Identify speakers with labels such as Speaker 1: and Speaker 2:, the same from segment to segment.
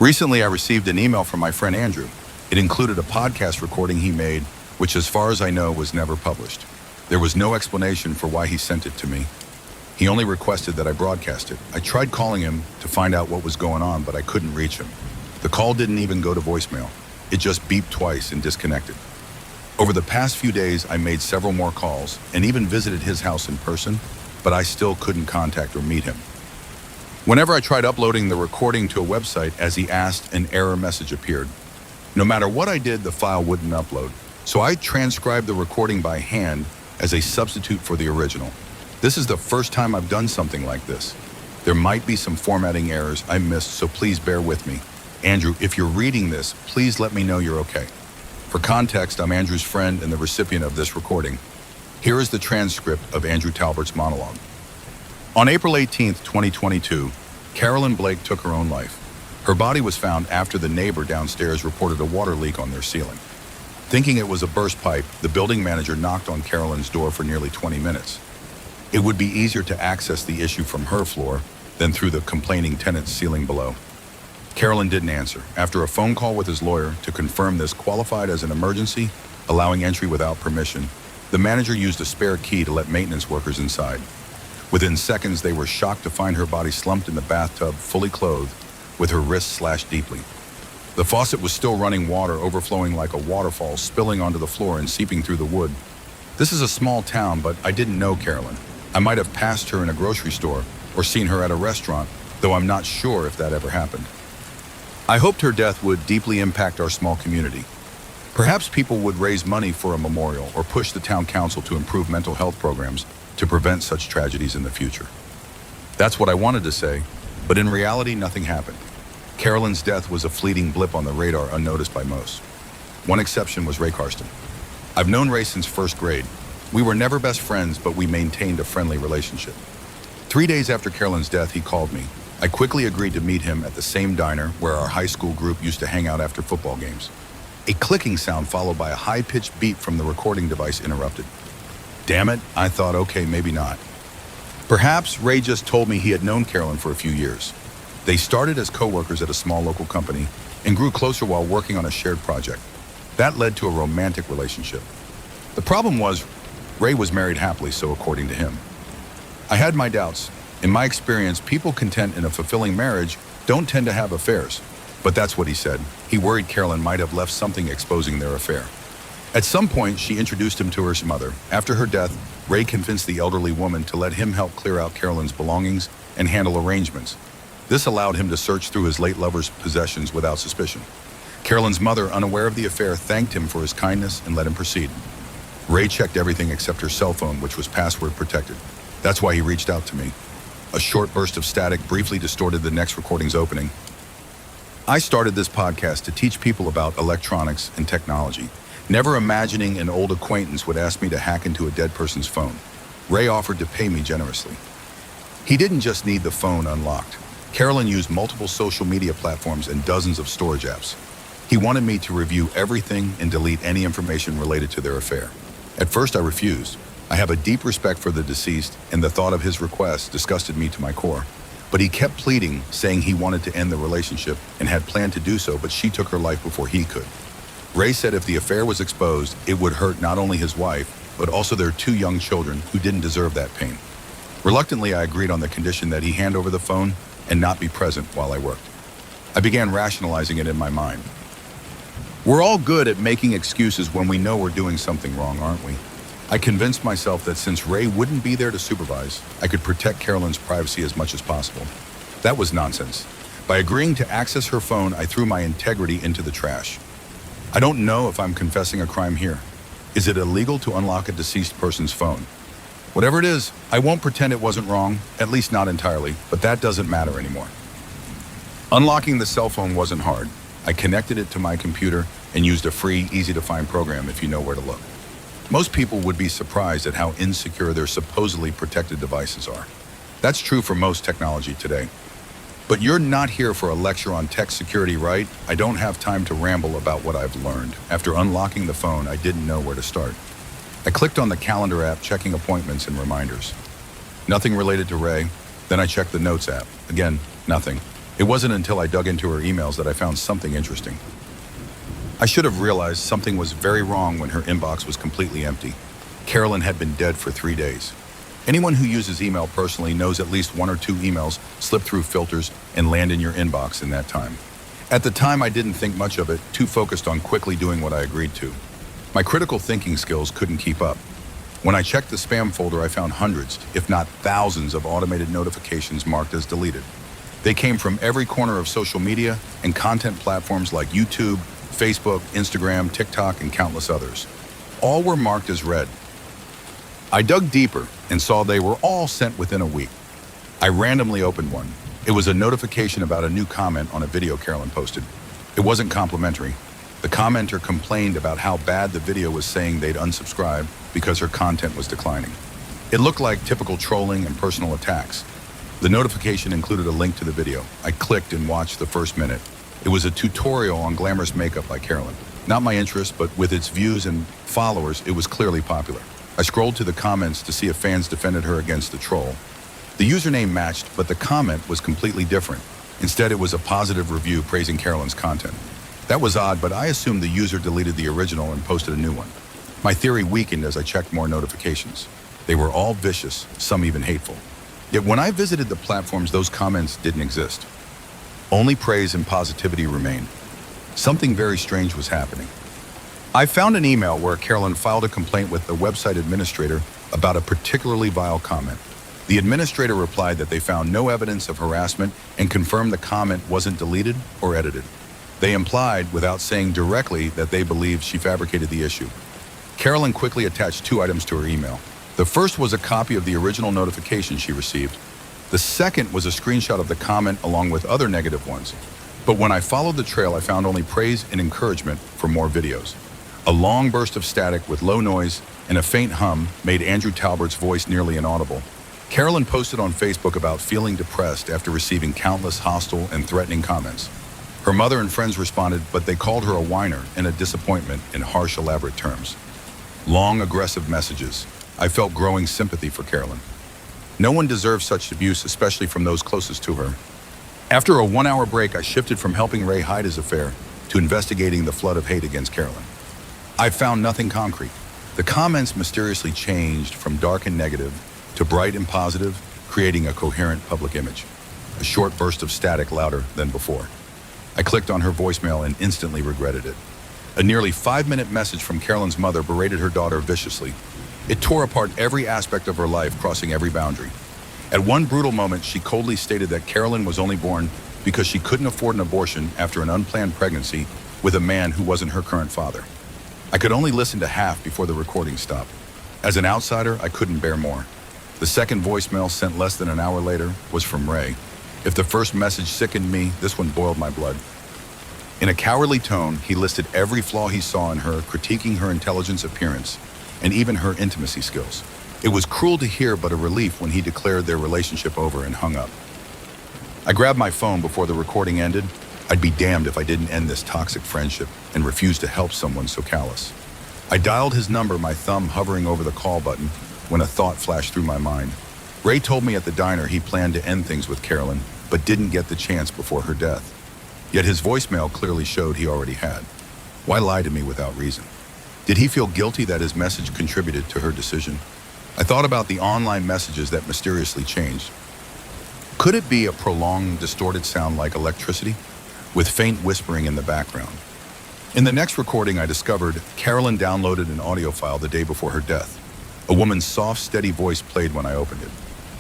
Speaker 1: Recently, I received an email from my friend Andrew. It included a podcast recording he made, which as far as I know was never published. There was no explanation for why he sent it to me. He only requested that I broadcast it. I tried calling him to find out what was going on, but I couldn't reach him. The call didn't even go to voicemail. It just beeped twice and disconnected. Over the past few days, I made several more calls and even visited his house in person, but I still couldn't contact or meet him. Whenever I tried uploading the recording to a website as he asked, an error message appeared. No matter what I did, the file wouldn't upload. So I transcribed the recording by hand as a substitute for the original. This is the first time I've done something like this. There might be some formatting errors I missed, so please bear with me. Andrew, if you're reading this, please let me know you're okay. For context, I'm Andrew's friend and the recipient of this recording. Here is the transcript of Andrew Talbert's monologue. On April 18th, 2022, Carolyn Blake took her own life. Her body was found after the neighbor downstairs reported a water leak on their ceiling. Thinking it was a burst pipe, the building manager knocked on Carolyn's door for nearly 20 minutes. It would be easier to access the issue from her floor than through the complaining tenant's ceiling below. Carolyn didn't answer. After a phone call with his lawyer to confirm this qualified as an emergency, allowing entry without permission, the manager used a spare key to let maintenance workers inside. Within seconds, they were shocked to find her body slumped in the bathtub, fully clothed, with her wrists slashed deeply. The faucet was still running water, overflowing like a waterfall, spilling onto the floor and seeping through the wood. This is a small town, but I didn't know Carolyn. I might have passed her in a grocery store or seen her at a restaurant, though I'm not sure if that ever happened. I hoped her death would deeply impact our small community. Perhaps people would raise money for a memorial or push the town council to improve mental health programs to prevent such tragedies in the future. That's what I wanted to say, but in reality, nothing happened. Carolyn's death was a fleeting blip on the radar, unnoticed by most. One exception was Ray Karsten. I've known Ray since first grade. We were never best friends, but we maintained a friendly relationship. 3 days after Carolyn's death, he called me. I quickly agreed to meet him at the same diner where our high school group used to hang out after football games. A clicking sound followed by a high-pitched beep from the recording device interrupted. Damn it, I thought, okay, maybe not. Perhaps Ray just told me he had known Carolyn for a few years. They started as co-workers at a small local company and grew closer while working on a shared project. That led to a romantic relationship. The problem was, Ray was married happily, so according to him. I had my doubts. In my experience, people content in a fulfilling marriage don't tend to have affairs. But that's what he said. He worried Carolyn might have left something exposing their affair. At some point, she introduced him to her mother. After her death, Ray convinced the elderly woman to let him help clear out Carolyn's belongings and handle arrangements. This allowed him to search through his late lover's possessions without suspicion. Carolyn's mother, unaware of the affair, thanked him for his kindness and let him proceed. Ray checked everything except her cell phone, which was password protected. That's why he reached out to me. A short burst of static briefly distorted the next recording's opening. I started this podcast to teach people about electronics and technology, never imagining an old acquaintance would ask me to hack into a dead person's phone. Ray offered to pay me generously. He didn't just need the phone unlocked. Carolyn used multiple social media platforms and dozens of storage apps. He wanted me to review everything and delete any information related to their affair. At first, I refused. I have a deep respect for the deceased, and the thought of his request disgusted me to my core. But he kept pleading, saying he wanted to end the relationship and had planned to do so, but she took her life before he could. Ray said if the affair was exposed, it would hurt not only his wife, but also their 2 young children who didn't deserve that pain. Reluctantly, I agreed on the condition that he hand over the phone and not be present while I worked. I began rationalizing it in my mind. We're all good at making excuses when we know we're doing something wrong, aren't we? I convinced myself that since Ray wouldn't be there to supervise, I could protect Carolyn's privacy as much as possible. That was nonsense. By agreeing to access her phone, I threw my integrity into the trash. I don't know if I'm confessing a crime here. Is it illegal to unlock a deceased person's phone? Whatever it is, I won't pretend it wasn't wrong, at least not entirely, but that doesn't matter anymore. Unlocking the cell phone wasn't hard. I connected it to my computer and used a free, easy-to-find program if you know where to look. Most people would be surprised at how insecure their supposedly protected devices are. That's true for most technology today. But you're not here for a lecture on tech security, right? I don't have time to ramble about what I've learned. After unlocking the phone, I didn't know where to start. I clicked on the calendar app, checking appointments and reminders. Nothing related to Ray. Then I checked the notes app. Again, nothing. It wasn't until I dug into her emails that I found something interesting. I should have realized something was very wrong when her inbox was completely empty. Carolyn had been dead for 3 days. Anyone who uses email personally knows at least 1 or 2 emails slip through filters and land in your inbox in that time. At the time, I didn't think much of it, too focused on quickly doing what I agreed to. My critical thinking skills couldn't keep up. When I checked the spam folder, I found hundreds, if not thousands, of automated notifications marked as deleted. They came from every corner of social media and content platforms like YouTube, Facebook, Instagram, TikTok, and countless others. All were marked as read. I dug deeper and saw they were all sent within a week. I randomly opened one. It was a notification about a new comment on a video Carolyn posted. It wasn't complimentary. The commenter complained about how bad the video was, saying they'd unsubscribe because her content was declining. It looked like typical trolling and personal attacks. The notification included a link to the video. I clicked and watched the first minute. It was a tutorial on glamorous makeup by Carolyn. Not my interest, but with its views and followers, it was clearly popular. I scrolled to the comments to see if fans defended her against the troll. The username matched, but the comment was completely different. Instead, it was a positive review praising Carolyn's content. That was odd, but I assumed the user deleted the original and posted a new one. My theory weakened as I checked more notifications. They were all vicious, some even hateful. Yet when I visited the platforms, those comments didn't exist. Only praise and positivity remained. Something very strange was happening. I found an email where Carolyn filed a complaint with the website administrator about a particularly vile comment. The administrator replied that they found no evidence of harassment and confirmed the comment wasn't deleted or edited. They implied, without saying directly, that they believed she fabricated the issue. Carolyn quickly attached 2 items to her email. The first was a copy of the original notification she received. The second was a screenshot of the comment along with other negative ones. But when I followed the trail, I found only praise and encouragement for more videos. A long burst of static with low noise and a faint hum made Andrew Talbert's voice nearly inaudible. Carolyn posted on Facebook about feeling depressed after receiving countless hostile and threatening comments. Her mother and friends responded, but they called her a whiner and a disappointment in harsh, elaborate terms. Long, aggressive messages. I felt growing sympathy for Carolyn. No one deserves such abuse, especially from those closest to her. After a 1-hour break, I shifted from helping Ray hide his affair to investigating the flood of hate against Carolyn. I found nothing concrete. The comments mysteriously changed from dark and negative to bright and positive, creating a coherent public image. A short burst of static louder than before. I clicked on her voicemail and instantly regretted it. A nearly 5-minute message from Carolyn's mother berated her daughter viciously. It tore apart every aspect of her life, crossing every boundary. At one brutal moment, she coldly stated that Carolyn was only born because she couldn't afford an abortion after an unplanned pregnancy with a man who wasn't her current father. I could only listen to half before the recording stopped. As an outsider, I couldn't bear more. The second voicemail, sent less than an hour later, was from Ray. If the first message sickened me, this one boiled my blood. In a cowardly tone, he listed every flaw he saw in her, critiquing her intelligence, appearance, and even her intimacy skills. It was cruel to hear, but a relief when he declared their relationship over and hung up. I grabbed my phone before the recording ended. I'd be damned if I didn't end this toxic friendship and refuse to help someone so callous. I dialed his number, my thumb hovering over the call button, when a thought flashed through my mind. Ray told me at the diner he planned to end things with Carolyn, but didn't get the chance before her death. Yet his voicemail clearly showed he already had. Why lie to me without reason? Did he feel guilty that his message contributed to her decision? I thought about the online messages that mysteriously changed. Could it be a prolonged, distorted sound like electricity, with faint whispering in the background? In the next recording, I discovered Carolyn downloaded an audio file the day before her death. A woman's soft, steady voice played when I opened it.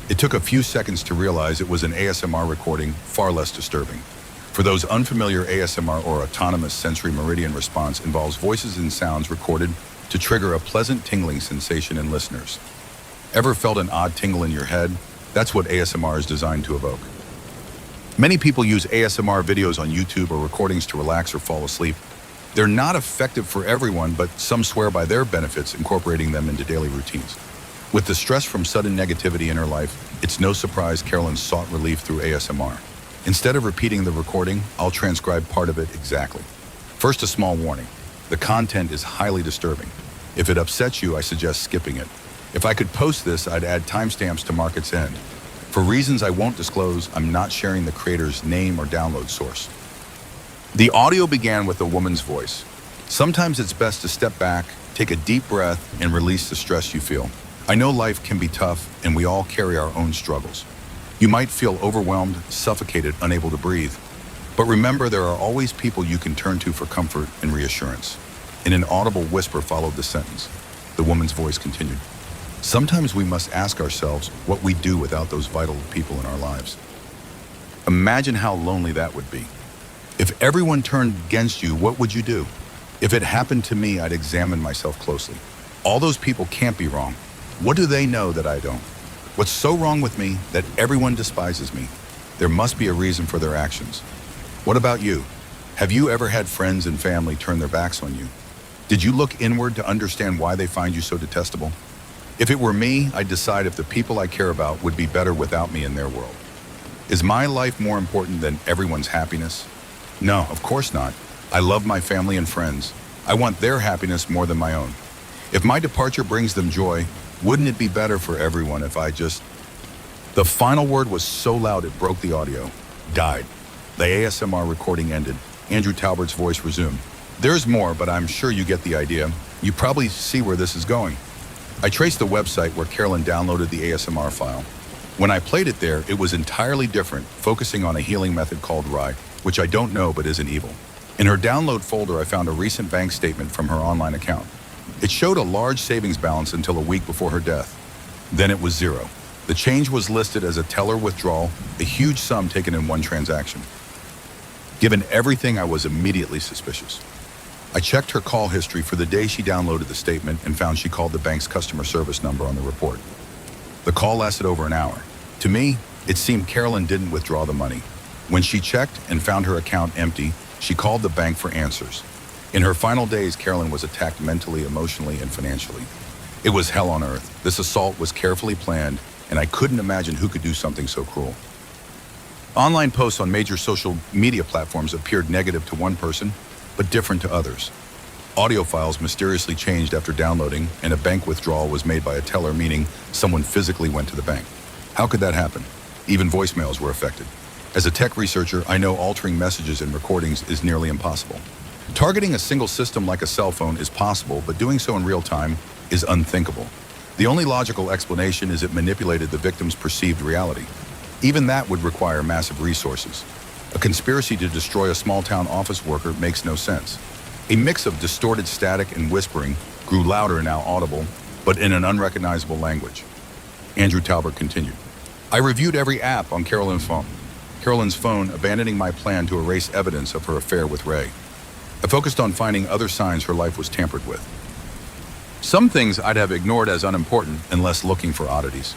Speaker 1: It took a few seconds to realize it was an ASMR recording, far less disturbing. For those unfamiliar, ASMR, or autonomous sensory meridian response, involves voices and sounds recorded to trigger a pleasant tingling sensation in listeners. Ever felt an odd tingle in your head? That's what ASMR is designed to evoke. Many people use ASMR videos on YouTube or recordings to relax or fall asleep. They're not effective for everyone, but some swear by their benefits, incorporating them into daily routines. With the stress from sudden negativity in her life, it's no surprise Carolyn sought relief through ASMR. Instead of repeating the recording, I'll transcribe part of it exactly. First, a small warning. The content is highly disturbing. If it upsets you, I suggest skipping it. If I could post this, I'd add timestamps to mark its end. For reasons I won't disclose, I'm not sharing the creator's name or download source. The audio began with a woman's voice. Sometimes it's best to step back, take a deep breath, and release the stress you feel. I know life can be tough, and we all carry our own struggles. You might feel overwhelmed, suffocated, unable to breathe. But remember, there are always people you can turn to for comfort and reassurance. In an audible whisper followed the sentence. The woman's voice continued. Sometimes we must ask ourselves what we do without those vital people in our lives. Imagine how lonely that would be. If everyone turned against you, what would you do? If it happened to me, I'd examine myself closely. All those people can't be wrong. What do they know that I don't? What's so wrong with me that everyone despises me? There must be a reason for their actions. What about you? Have you ever had friends and family turn their backs on you? Did you look inward to understand why they find you so detestable? If it were me, I'd decide if the people I care about would be better without me in their world. Is my life more important than everyone's happiness? No, of course not. I love my family and friends. I want their happiness more than my own. If my departure brings them joy, wouldn't it be better for everyone if I just... The final word was so loud it broke the audio. Died. The ASMR recording ended. Andrew Talbert's voice resumed. There's more, but I'm sure you get the idea. You probably see where this is going. I traced the website where Carolyn downloaded the ASMR file. When I played it there, it was entirely different, focusing on a healing method called Rye, which I don't know but isn't evil. In her download folder, I found a recent bank statement from her online account. It showed a large savings balance until a week before her death. Then it was zero. The change was listed as a teller withdrawal, a huge sum taken in one transaction. Given everything, I was immediately suspicious. I checked her call history for the day she downloaded the statement and found she called the bank's customer service number on the report. The call lasted over an hour. To me, it seemed Carolyn didn't withdraw the money. When she checked and found her account empty, she called the bank for answers. In her final days, Carolyn was attacked mentally, emotionally, and financially. It was hell on earth. This assault was carefully planned, and I couldn't imagine who could do something so cruel. Online posts on major social media platforms appeared negative to one person, but different to others. Audio files mysteriously changed after downloading, and a bank withdrawal was made by a teller, meaning someone physically went to the bank. How could that happen? Even voicemails were affected. As a tech researcher, I know altering messages and recordings is nearly impossible. Targeting a single system like a cell phone is possible, but doing so in real time is unthinkable. The only logical explanation is it manipulated the victim's perceived reality. Even that would require massive resources. A conspiracy to destroy a small-town office worker makes no sense. A mix of distorted static and whispering grew louder, now audible, but in an unrecognizable language. Andrew Talbert continued. I reviewed every app on Carolyn's phone, abandoning my plan to erase evidence of her affair with Ray. I focused on finding other signs her life was tampered with. Some things I'd have ignored as unimportant unless looking for oddities.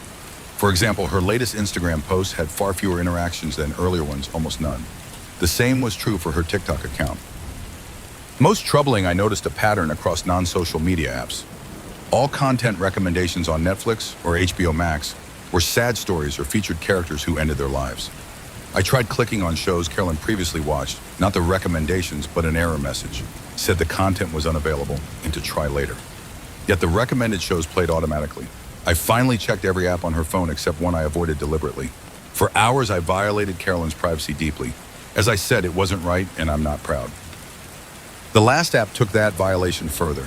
Speaker 1: For example, her latest Instagram posts had far fewer interactions than earlier ones, almost none. The same was true for her TikTok account. Most troubling, I noticed a pattern across non-social media apps. All content recommendations on Netflix or HBO Max were sad stories or featured characters who ended their lives. I tried clicking on shows Carolyn previously watched, not the recommendations, but an error message. Said the content was unavailable and to try later. Yet the recommended shows played automatically. I finally checked every app on her phone except one I avoided deliberately. For hours, I violated Carolyn's privacy deeply. As I said, it wasn't right, and I'm not proud. The last app took that violation further.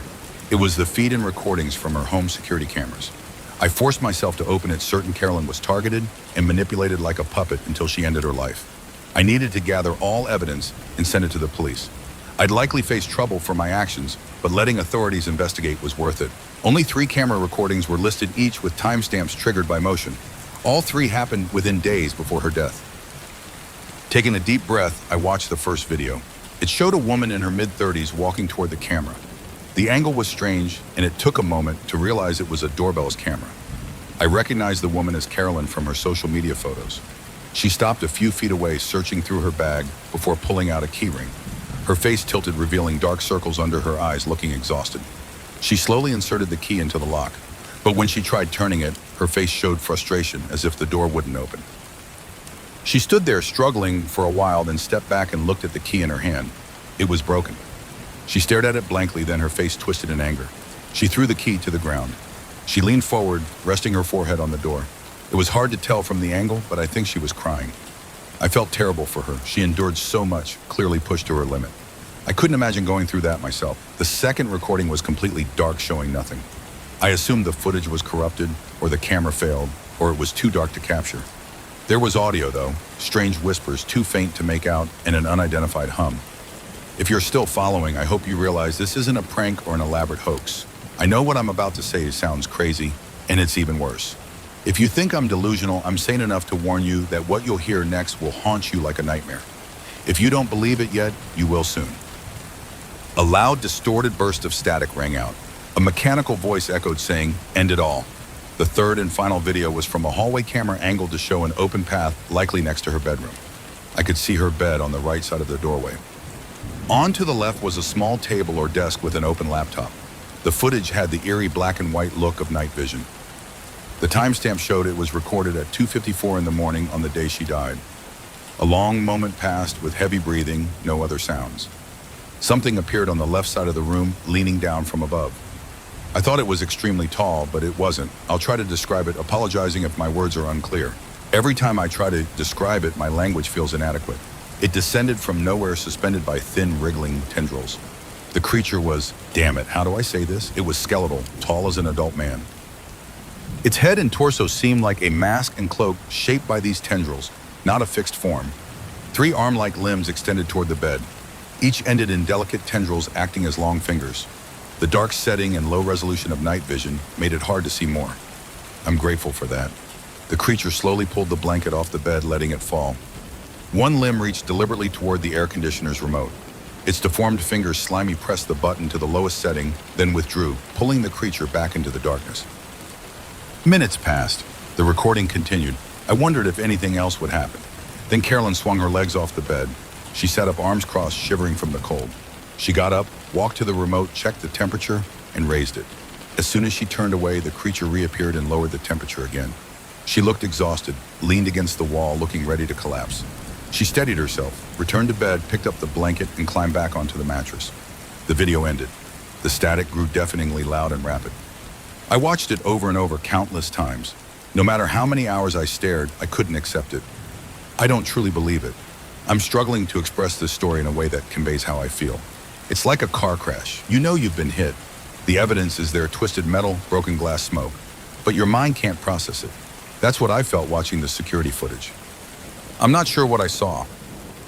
Speaker 1: It was the feed and recordings from her home security cameras. I forced myself to open it, certain Carolyn was targeted and manipulated like a puppet until she ended her life. I needed to gather all evidence and send it to the police. I'd likely face trouble for my actions, but letting authorities investigate was worth it. Only 3 camera recordings were listed, each with timestamps triggered by motion. All 3 happened within days before her death. Taking a deep breath, I watched the first video. It showed a woman in her mid-30s walking toward the camera. The angle was strange, and it took a moment to realize it was a doorbell's camera. I recognized the woman as Carolyn from her social media photos. She stopped a few feet away, searching through her bag before pulling out a keyring. Her face tilted, revealing dark circles under her eyes, looking exhausted. She slowly inserted the key into the lock, but when she tried turning it, her face showed frustration, as if the door wouldn't open. She stood there struggling for a while, then stepped back and looked at the key in her hand. It was broken. She stared at it blankly, then her face twisted in anger. She threw the key to the ground. She leaned forward, resting her forehead on the door. It was hard to tell from the angle, but I think she was crying. I felt terrible for her. She endured so much, clearly pushed to her limit. I couldn't imagine going through that myself. The second recording was completely dark, showing nothing. I assumed the footage was corrupted, or the camera failed, or it was too dark to capture. There was audio, though, strange whispers too faint to make out, and an unidentified hum. If you're still following, I hope you realize this isn't a prank or an elaborate hoax. I know what I'm about to say sounds crazy, and it's even worse. If you think I'm delusional, I'm sane enough to warn you that what you'll hear next will haunt you like a nightmare. If you don't believe it yet, you will soon. A loud, distorted burst of static rang out. A mechanical voice echoed saying, "End it all." The third and final video was from a hallway camera angled to show an open path, likely next to her bedroom. I could see her bed on the right side of the doorway. On to the left was a small table or desk with an open laptop. The footage had the eerie black and white look of night vision. The timestamp showed it was recorded at 2:54 in the morning on the day she died. A long moment passed with heavy breathing, no other sounds. Something appeared on the left side of the room, leaning down from above. I thought it was extremely tall, but it wasn't. I'll try to describe it, apologizing if my words are unclear. Every time I try to describe it, my language feels inadequate. It descended from nowhere, suspended by thin, wriggling tendrils. The creature was, damn it, how do I say this? It was skeletal, tall as an adult man. Its head and torso seemed like a mask and cloak shaped by these tendrils, not a fixed form. 3 arm-like limbs extended toward the bed. Each ended in delicate tendrils acting as long fingers. The dark setting and low resolution of night vision made it hard to see more. I'm grateful for that. The creature slowly pulled the blanket off the bed, letting it fall. One limb reached deliberately toward the air conditioner's remote. Its deformed fingers slimy pressed the button to the lowest setting, then withdrew, pulling the creature back into the darkness. Minutes passed. The recording continued. I wondered if anything else would happen. Then Carolyn swung her legs off the bed. She sat up, arms crossed, shivering from the cold. She got up, walked to the remote, checked the temperature, and raised it. As soon as she turned away, the creature reappeared and lowered the temperature again. She looked exhausted, leaned against the wall, looking ready to collapse. She steadied herself, returned to bed, picked up the blanket, and climbed back onto the mattress. The video ended. The static grew deafeningly loud and rapid. I watched it over and over countless times. No matter how many hours I stared, I couldn't accept it. I don't truly believe it. I'm struggling to express this story in a way that conveys how I feel. It's like a car crash. You know you've been hit. The evidence is there, twisted metal, broken glass, smoke. But your mind can't process it. That's what I felt watching the security footage. I'm not sure what I saw,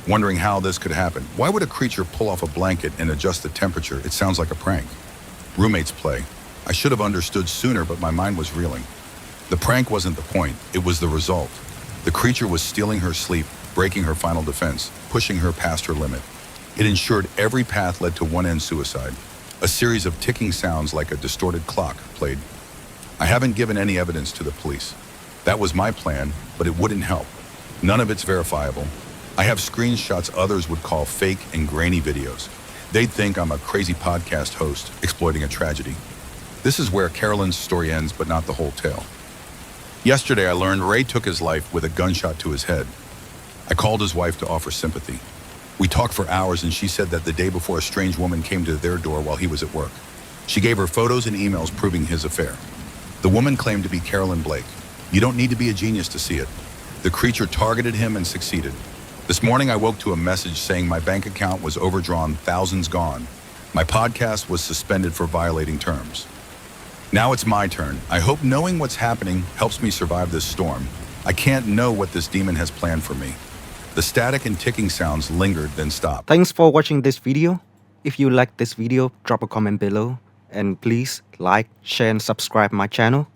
Speaker 1: wondering how this could happen. Why would a creature pull off a blanket and adjust the temperature? It sounds like a prank. Roommates play. I should have understood sooner, but my mind was reeling. The prank wasn't the point, it was the result. The creature was stealing her sleep, breaking her final defense, pushing her past her limit. It ensured every path led to one-end suicide. A series of ticking sounds like a distorted clock played. I haven't given any evidence to the police. That was my plan, but it wouldn't help. None of it's verifiable. I have screenshots others would call fake and grainy videos. They'd think I'm a crazy podcast host exploiting a tragedy. This is where Carolyn's story ends, but not the whole tale. Yesterday, I learned Ray took his life with a gunshot to his head. I called his wife to offer sympathy. We talked for hours, and she said that the day before, a strange woman came to their door while he was at work. She gave her photos and emails proving his affair. The woman claimed to be Carolyn Blake. You don't need to be a genius to see it. The creature targeted him and succeeded. This morning, I woke to a message saying my bank account was overdrawn, thousands gone. My podcast was suspended for violating terms. Now it's my turn. I hope knowing what's happening helps me survive this storm. I can't know what this demon has planned for me. The static and ticking sounds lingered, then stopped.
Speaker 2: Thanks for watching this video. If you like this video, drop a comment below. And please like, share, and subscribe my channel.